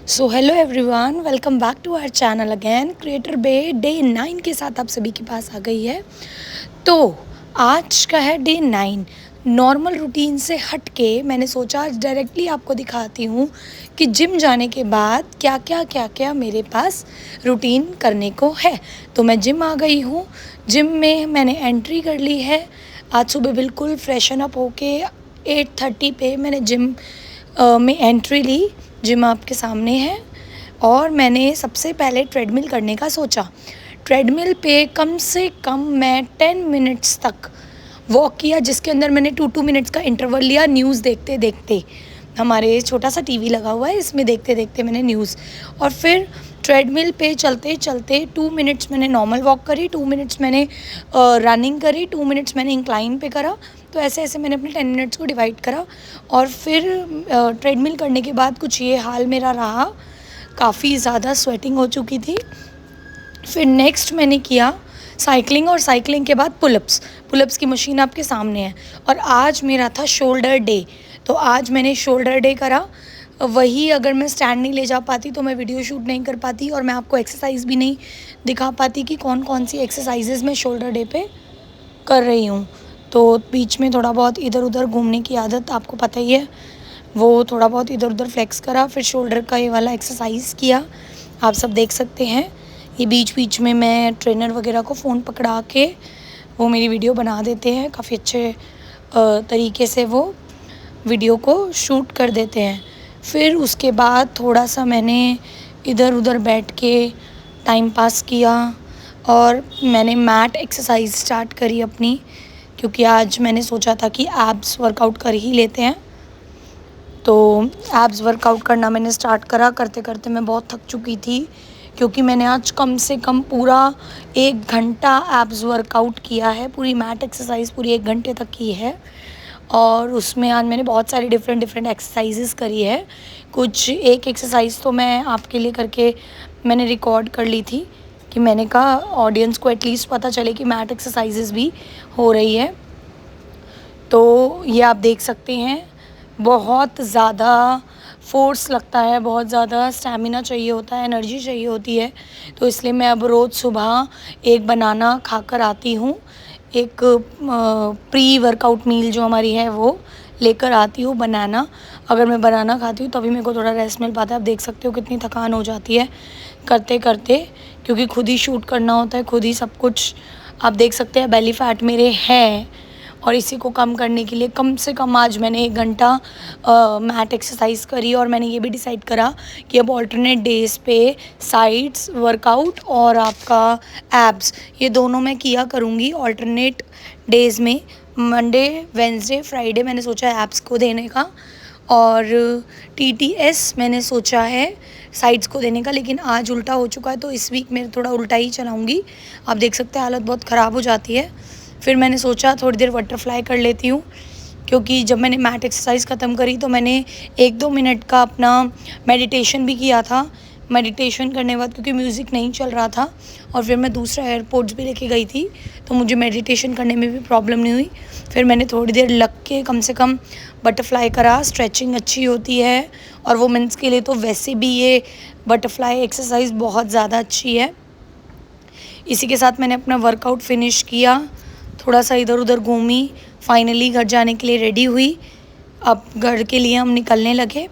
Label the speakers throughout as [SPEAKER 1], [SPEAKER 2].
[SPEAKER 1] So hello everyone, welcome back to our channel again. Creator बे डे 9 के साथ आप सभी के पास आ गई है। तो आज का है डे 9। नॉर्मल रूटीन से हट के मैंने सोचा आज डायरेक्टली आपको दिखाती हूँ कि जिम जाने के बाद क्या क्या मेरे पास रूटीन करने को है। तो मैं जिम आ गई हूँ। जिम में मैंने एंट्री कर ली है। आज सुबह बिल्कुल फ्रेशन अप होके 8:30 पे मैंने जिम में एंट्री ली। जिम आपके सामने है और मैंने सबसे पहले ट्रेडमिल करने का सोचा। ट्रेडमिल पे कम से कम मैं 10 मिनट्स तक वॉक किया, जिसके अंदर मैंने 2 मिनट्स का इंटरवल लिया न्यूज़ देखते देखते। हमारे छोटा सा टीवी लगा हुआ है, इसमें देखते देखते मैंने न्यूज़। और फिर ट्रेडमिल पे चलते चलते 2 मिनट्स मैंने नॉर्मल वॉक करी, 2 मिनट्स मैंने रनिंग करी, 2 मिनट्स मैंने इंक्लाइन पे करा। तो ऐसे ऐसे मैंने अपने 10 मिनट्स को डिवाइड करा। और फिर ट्रेडमिल करने के बाद कुछ ये हाल मेरा रहा, काफ़ी ज़्यादा स्वेटिंग हो चुकी थी। फिर नेक्स्ट मैंने किया साइकिलिंग, और साइकिलिंग के बाद पुलअप्स की मशीन आपके सामने है। और आज मेरा था शोल्डर डे, तो आज मैंने शोल्डर डे करा। वही अगर मैं स्टैंड नहीं ले जा पाती तो मैं वीडियो शूट नहीं कर पाती और मैं आपको एक्सरसाइज भी नहीं दिखा पाती कि कौन कौन सी एक्सरसाइजेज़ मैं शोल्डर डे पे कर रही हूँ। तो बीच में थोड़ा बहुत इधर उधर घूमने की आदत आपको पता ही है, वो थोड़ा बहुत इधर उधर फ्लेक्स करा। फिर शोल्डर का ये वाला एक्सरसाइज किया, आप सब देख सकते हैं। ये बीच बीच में मैं ट्रेनर वगैरह को फ़ोन पकड़ा के वो मेरी वीडियो बना देते हैं, काफ़ी अच्छे तरीके से वो वीडियो को शूट कर देते हैं। फिर उसके बाद थोड़ा सा मैंने इधर उधर बैठ के टाइम पास किया और मैंने मैट एक्सरसाइज स्टार्ट करी अपनी, क्योंकि आज मैंने सोचा था कि एब्स वर्कआउट कर ही लेते हैं। तो एब्स वर्कआउट करना मैंने स्टार्ट करा। करते करते मैं बहुत थक चुकी थी, क्योंकि मैंने आज कम से कम पूरा 1 घंटा एब्स वर्कआउट किया है। पूरी मैट एक्सरसाइज पूरी 1 घंटे तक की है। और उसमें आज मैंने बहुत सारी डिफरेंट एक्सरसाइजेस करी है। कुछ एक एक्सरसाइज तो मैं आपके लिए करके मैंने रिकॉर्ड कर ली थी, कि मैंने कहा ऑडियंस को एटलीस्ट पता चले कि मैट एक्सरसाइजेस भी हो रही है। तो ये आप देख सकते हैं, बहुत ज़्यादा फ़ोर्स लगता है, बहुत ज़्यादा स्टैमिना चाहिए होता है, एनर्जी चाहिए होती है। तो इसलिए मैं अब रोज़ सुबह एक बनाना खाकर आती हूँ। एक प्री वर्कआउट मील जो हमारी है वो लेकर आती हूँ, बनाना। अगर मैं बनाना खाती हूँ तभी मेरे को थोड़ा रेस्ट मिल पाता है। आप देख सकते हो कितनी थकान हो जाती है करते करते, क्योंकि खुद ही शूट करना होता है, खुद ही सब कुछ। आप देख सकते हैं बेली फैट मेरे है, और इसी को कम करने के लिए कम से कम आज मैंने 1 घंटा मैट एक्सरसाइज करी। और मैंने ये भी डिसाइड करा कि अब ऑल्टरनेट डेज़ पे साइड्स वर्कआउट और आपका एब्स, ये दोनों मैं किया करूँगी ऑल्टरनेट डेज़ में। मंडे, वेंसडे, फ्राइडे मैंने सोचा है एब्स को देने का, और टीटीएस मैंने सोचा है साइड्स को देने का। लेकिन आज उल्टा हो चुका है, तो इस वीक मैं थोड़ा उल्टा ही चलाऊँगी। आप देख सकते हैं हालत बहुत ख़राब हो जाती है। फिर मैंने सोचा थोड़ी देर बटरफ्लाई कर लेती हूँ, क्योंकि जब मैंने मैट एक्सरसाइज ख़त्म करी तो मैंने 1-2 मिनट का अपना मेडिटेशन भी किया था। मेडिटेशन करने के बाद, क्योंकि म्यूज़िक नहीं चल रहा था और फिर मैं दूसरा एयरपोर्ट्स भी लेके गई थी, तो मुझे मेडिटेशन करने में भी प्रॉब्लम नहीं हुई। फिर मैंने थोड़ी देर लग के कम से कम बटरफ्लाई करा। स्ट्रेचिंग अच्छी होती है, और वुमेंस के लिए तो वैसे भी ये बटरफ्लाई एक्सरसाइज बहुत ज़्यादा अच्छी है। इसी के साथ मैंने अपना वर्कआउट फिनिश किया, थोड़ा सा इधर उधर घूमी, फाइनली घर जाने के लिए रेडी हुई। अब घर के लिए हम निकलने लगे।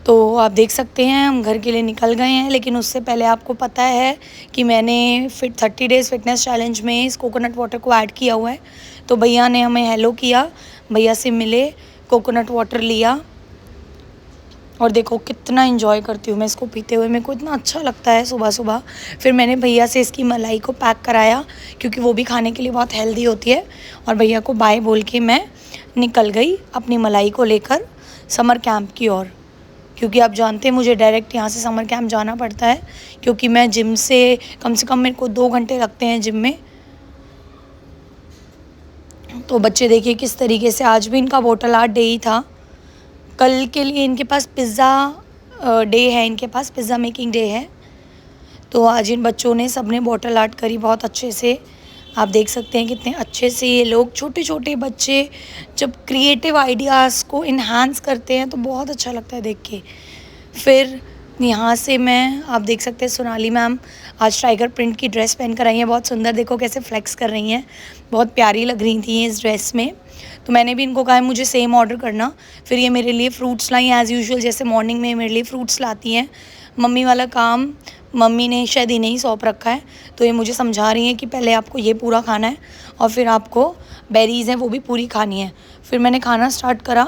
[SPEAKER 1] तो आप देख सकते हैं हम घर के लिए निकल गए हैं। लेकिन उससे पहले आपको पता है कि मैंने 30 डेज़ फिटनेस चैलेंज में इस कोकोनट वाटर को ऐड किया हुआ है। तो भैया ने हमें हेलो किया, भैया से मिले, कोकोनट वाटर लिया, और देखो कितना एंजॉय करती हूँ मैं इसको पीते हुए। मेरे को इतना अच्छा लगता है सुबह सुबह। फिर मैंने भैया से इसकी मलाई को पैक कराया, क्योंकि वो भी खाने के लिए बहुत हेल्दी होती है। और भैया को बाय बोल के मैं निकल गई अपनी मलाई को लेकर समर कैंप की ओर, क्योंकि आप जानते हैं मुझे डायरेक्ट यहाँ से समर कैंप जाना पड़ता है, क्योंकि मैं जिम से कम मेरे को 2 घंटे लगते हैं जिम में। तो बच्चे देखिए किस तरीके से, आज भी इनका बोतल आर्ट डे ही था। कल के लिए इनके पास पिज़्ज़ा डे है, इनके पास पिज़्ज़ा मेकिंग डे है। तो आज इन बच्चों ने सबने बॉटल आर्ट करी बहुत अच्छे से। आप देख सकते हैं कितने अच्छे से ये लोग छोटे छोटे बच्चे जब क्रिएटिव आइडियाज़ को इन्हांस करते हैं तो बहुत अच्छा लगता है देख के। फिर यहाँ से मैं, आप देख सकते हैं सोनाली मैम आज टाइगर प्रिंट की ड्रेस पहन कर आई हैं, बहुत सुंदर, देखो कैसे फ्लेक्स कर रही हैं, बहुत प्यारी लग रही थी इस ड्रेस में। तो मैंने भी इनको कहा है मुझे सेम ऑर्डर करना। फिर ये मेरे लिए फ़्रूट्स लाई एज़ यूजुअल, जैसे मॉर्निंग में मेरे लिए फ़्रूट्स लाती हैं। मम्मी वाला काम मम्मी ने शायद इन्हें ही सौंप रखा है, तो ये मुझे समझा रही हैं कि पहले आपको ये पूरा खाना है और फिर आपको बेरीज़ हैं वो भी पूरी खानी है। फिर मैंने खाना स्टार्ट करा,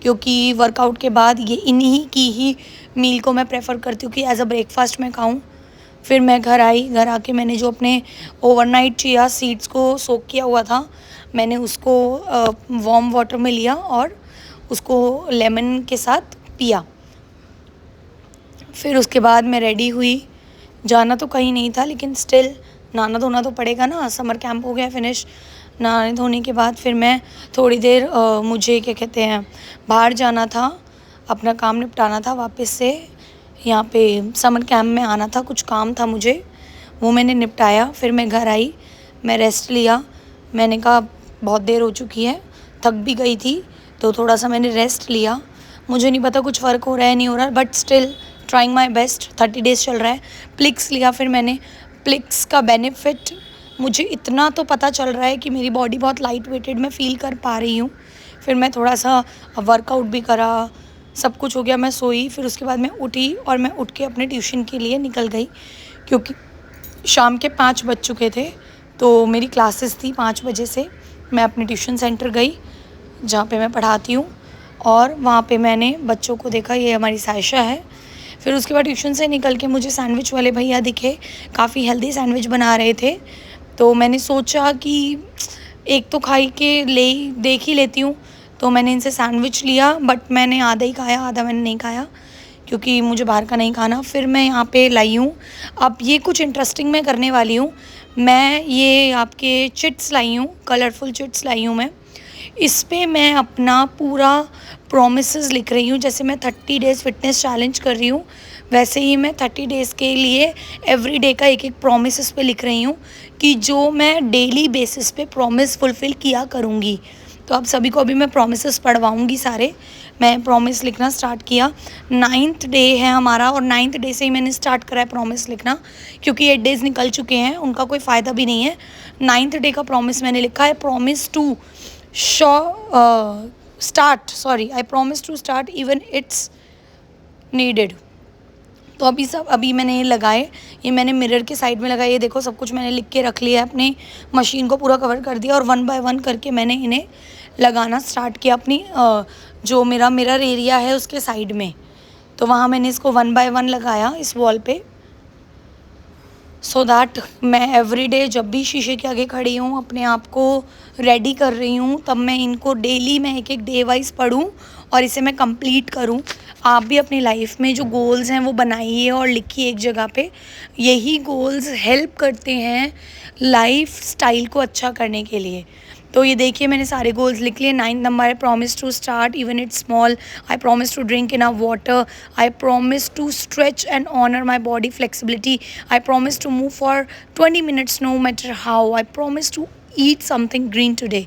[SPEAKER 1] क्योंकि वर्कआउट के बाद ये इन्हीं की ही मील को मैं प्रेफर करती हूँ कि एज़ अ ब्रेकफास्ट मैं खाऊँ। फिर मैं घर आई, घर आके मैंने जो अपने ओवरनाइट चिया सीड्स को सोक किया हुआ था, मैंने उसको वार्म वाटर में लिया और उसको लेमन के साथ पिया। फिर उसके बाद मैं रेडी हुई, जाना तो कहीं नहीं था लेकिन स्टिल नहाना धोना तो पड़ेगा ना, समर कैंप हो गया फिनिश। नहाने धोने के बाद फिर मैं थोड़ी देर मुझे क्या कहते हैं बाहर जाना था, अपना काम निपटाना था, वापस से यहाँ पे समर कैंप में आना था, कुछ काम था मुझे, वो मैंने निपटाया। फिर मैं घर आई, मैं रेस्ट लिया, मैंने कहा बहुत देर हो चुकी है, थक भी गई थी तो थोड़ा सा मैंने रेस्ट लिया। मुझे नहीं पता कुछ फ़र्क हो रहा है नहीं हो रहा, but still trying my best. 30 days चल रहा है। प्लिक्स लिया फिर मैंने, प्लिक्स का बेनिफिट मुझे इतना तो पता चल रहा है कि मेरी बॉडी बहुत लाइट वेटेड मैं फ़ील कर पा रही हूँ। फिर मैं थोड़ा सा वर्कआउट भी करा, सब कुछ हो गया, मैं सोई। फिर उसके बाद मैं उठी और मैं उठ के अपने ट्यूशन के लिए निकल गई, क्योंकि शाम के 5 बज चुके थे, तो मेरी क्लासेस थी 5 बजे से। मैं अपने ट्यूशन सेंटर गई जहाँ पे मैं पढ़ाती हूँ, और वहाँ पे मैंने बच्चों को देखा, ये हमारी सायशा है। फिर उसके बाद ट्यूशन से निकल के मुझे सैंडविच वाले भैया दिखे, काफ़ी हेल्दी सैंडविच बना रहे थे, तो मैंने सोचा कि एक तो खाई के देख ही लेती हूँ, तो मैंने इनसे सैंडविच लिया, बट मैंने आधा ही खाया, आधा मैंने नहीं खाया क्योंकि मुझे बाहर का नहीं खाना। फिर मैं यहाँ पे लाई हूँ, अब ये कुछ इंटरेस्टिंग मैं करने वाली हूँ। मैं ये आपके चिट्स लाई हूँ, कलरफुल चिट्स लाई हूँ मैं। इस पे मैं अपना पूरा प्रॉमिसेस लिख रही हूँ, जैसे मैं 30 डेज़ फिटनेस चैलेंज कर रही हूँ, वैसे ही मैं 30 डेज़ के लिए एवरी डे का एक एक प्रॉमिस इस पे लिख रही हूँ कि जो मैं डेली बेसिस पे प्रॉमिस फुलफ़िल किया करूँगी। तो आप सभी को अभी मैं प्रॉमिसेस पढ़वाऊँगी सारे। मैं प्रॉमिस लिखना स्टार्ट किया, 9th डे है हमारा, और 9th डे से ही मैंने स्टार्ट करा है प्रॉमिस लिखना, क्योंकि 8 डेज़ निकल चुके हैं, उनका कोई फ़ायदा भी नहीं है। 9th डे का प्रॉमिस मैंने लिखा है, promise to I promise to start even it's needed. तो अभी मैंने ये लगाए, ये मैंने मिरर के साइड में लगाए, ये देखो सब कुछ मैंने लिख के रख लिया है, अपनी मशीन को पूरा कवर कर दिया, और 1 बाय 1 करके मैंने इन्हें लगाना स्टार्ट किया अपनी जो मेरा मिरर एरिया है उसके साइड में। तो वहाँ मैंने इसको 1 बाय 1 लगाया इस वॉल पे, सो दैट मैं एवरी डे जब भी शीशे के आगे खड़ी हूँ, अपने आप को रेडी कर रही हूँ, तब मैं इनको डेली मैं एक एक डे वाइज पढूँ और इसे मैं कंप्लीट करूँ। आप भी अपनी लाइफ में जो गोल्स हैं वो बनाइए और लिखिए एक जगह पे। यही गोल्स हेल्प करते हैं लाइफ स्टाइल को अच्छा करने के लिए। तो ये देखिए मैंने सारे गोल्स लिख लिए। 9 number, I promise to start even it's small, I promise to drink enough water, I promise to stretch and honour my body flexibility, I promise to move for 20 minutes no matter how, I promise to eat something green today.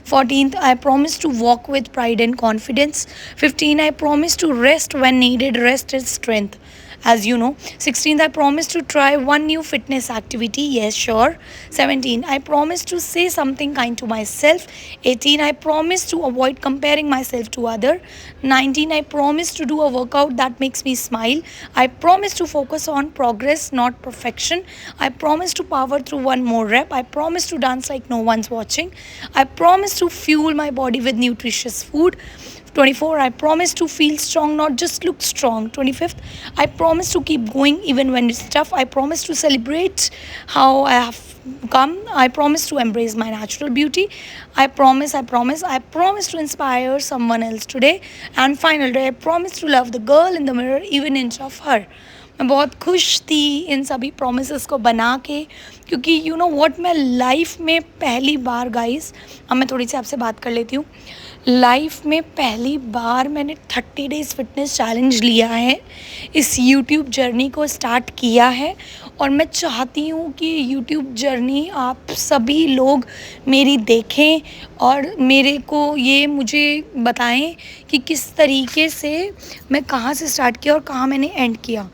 [SPEAKER 1] 14th, I promise to walk with pride and confidence. 15, I promise to rest when needed, rest is strength, as you know. 16th, I promise to try one new fitness activity, yes sure. 17, I promise to say something kind to myself. 18, I promise to avoid comparing myself to other. 19, I promise to do a workout that makes me smile. I promise to focus on progress not perfection. I promise to power through one more rep. I promise to dance like no one's watching. I promise to fuel my body with nutritious food. 24, I promise to feel strong, not just look strong. 25th, I promise to keep going even when it's tough. I promise to celebrate how I have come. I promise to embrace my natural beauty. I promise to inspire someone else today. And final day, I promise to love the girl in the mirror, even inch of her. मैं बहुत खुश थी इन सभी promises को बना के, क्योंकि मैं लाइफ में पहली बार गाइस, अब मैं थोड़ी सी आपसे बात कर लेती हूँ। लाइफ में पहली बार मैंने 30 डेज़ फिटनेस चैलेंज लिया है, इस यूट्यूब जर्नी को स्टार्ट किया है और मैं चाहती हूँ कि यूट्यूब जर्नी आप सभी लोग मेरी देखें और मेरे को ये मुझे बताएं कि किस तरीके से मैं कहाँ से स्टार्ट किया और कहाँ मैंने एंड किया।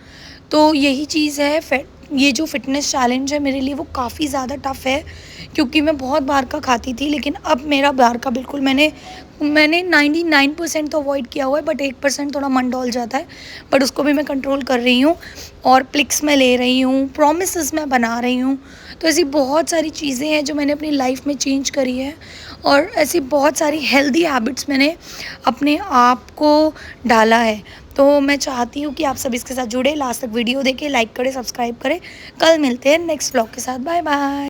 [SPEAKER 1] तो यही चीज़ है, ये जो फ़िटनेस चैलेंज है मेरे लिए वो काफ़ी ज़्यादा टफ़ है, क्योंकि मैं बहुत बाहर का खाती थी, लेकिन अब मेरा बाहर का बिल्कुल मैंने 99% तो अवॉइड किया हुआ है, बट 1% थोड़ा मन डोल जाता है, बट उसको भी मैं कंट्रोल कर रही हूँ और प्लिक्स मैं ले रही हूँ, प्रॉमिसेस मैं बना रही हूँ। तो ऐसी बहुत सारी चीज़ें हैं जो मैंने अपनी लाइफ में चेंज करी है और ऐसी बहुत सारी हेल्दी हैबिट्स मैंने अपने आप को डाला है। तो मैं चाहती हूँ कि आप सब इसके साथ जुड़े, लास्ट तक वीडियो देखें, लाइक करें, सब्सक्राइब करें। कल मिलते हैं नेक्स्ट व्लॉग के साथ। Bye bye.